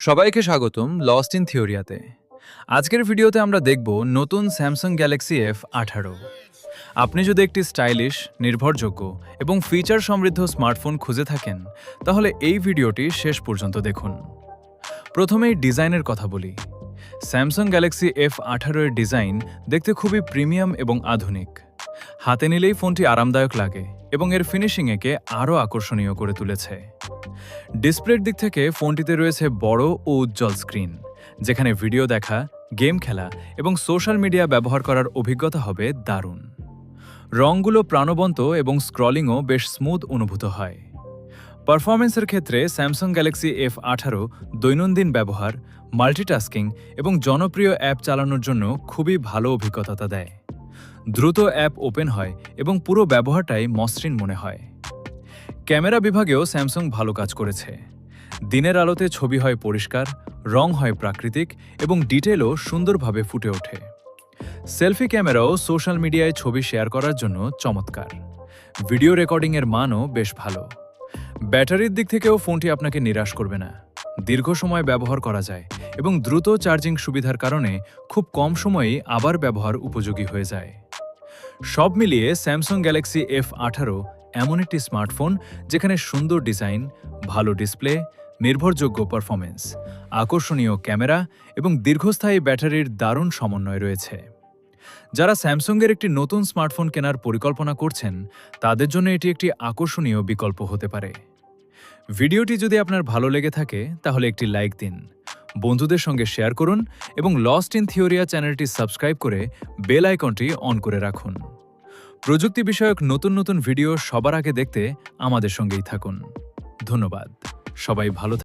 সবাইকে স্বাগতম lost in থিওরিয়াতে। আজকের ভিডিওতে আমরা দেখব নতুন স্যামসাং গ্যালাক্সি F18। আপনি যদি একটি স্টাইলিশ, নির্ভরযোগ্য এবং ফিচার সমৃদ্ধ স্মার্টফোন খুঁজে থাকেন, তাহলে এই ভিডিওটি শেষ পর্যন্ত দেখুন। প্রথমেই ডিজাইনের কথা বলি। স্যামসাং গ্যালাক্সি F18 এর ডিজাইন দেখতে খুবই প্রিমিয়াম এবং আধুনিক। হাতে নিলেই ফোনটি আরামদায়ক লাগে এবং এর ফিনিশিং একে আরও আকর্ষণীয় করে তুলেছে। ডিসপ্লের দিক থেকে ফোনটিতে রয়েছে বড় ও উজ্জ্বল স্ক্রিন, যেখানে ভিডিও দেখা, গেম খেলা এবং সোশ্যাল মিডিয়া ব্যবহার করার অভিজ্ঞতা হবে দারুণ। রঙগুলো প্রাণবন্ত এবং স্ক্রলিংও বেশ স্মুথ অনুভূত হয়। পারফরমেন্সের ক্ষেত্রে স্যামসাং গ্যালাক্সি F18 দৈনন্দিন ব্যবহার, মাল্টিটাস্কিং এবং জনপ্রিয় অ্যাপ চালানোর জন্য খুবই ভালো অভিজ্ঞতা দেয়। দ্রুত অ্যাপ ওপেন হয় এবং পুরো ব্যবহারটাই মসৃণ মনে হয়। ক্যামেরা বিভাগেও স্যামসাং ভালো কাজ করেছে। দিনের আলোতে ছবি হয় পরিষ্কার, রং হয় প্রাকৃতিক এবং ডিটেলও সুন্দরভাবে ফুটে ওঠে। সেলফি ক্যামেরাও সোশ্যাল মিডিয়ায় ছবি শেয়ার করার জন্য চমৎকার। ভিডিও রেকর্ডিংয়ের মানও বেশ ভালো। ব্যাটারির দিক থেকেও ফোনটি আপনাকে নিরাশ করবে না। দীর্ঘ সময় ব্যবহার করা যায় এবং দ্রুত চার্জিং সুবিধার কারণে খুব কম সময়েই আবার ব্যবহার উপযোগী হয়ে যায়। সব মিলিয়ে স্যামসাং গ্যালাক্সি F18 এমন একটি স্মার্টফোন যেখানে সুন্দর ডিজাইন, ভালো ডিসপ্লে, নির্ভরযোগ্য পারফরমেন্স, আকর্ষণীয় ক্যামেরা এবং দীর্ঘস্থায়ী ব্যাটারির দারুণ সমন্বয় রয়েছে। যারা স্যামসাংয়ের একটি নতুন স্মার্টফোন কেনার পরিকল্পনা করছেন, তাদের জন্য এটি একটি আকর্ষণীয় বিকল্প হতে পারে। ভিডিওটি যদি আপনার ভালো লেগে থাকে তাহলে একটি লাইক দিন, বন্ধুদের সঙ্গে শেয়ার করুন এবং লস্ট ইন থিওরিয়া চ্যানেলটি সাবস্ক্রাইব করে বেল আইকনটি অন করে রাখুন। প্রযুক্তি বিষয়ক নতুন নতুন ভিডিও সবার আগে দেখতে আমাদের সঙ্গেই থাকুন। ধন্যবাদ। সবাই ভালো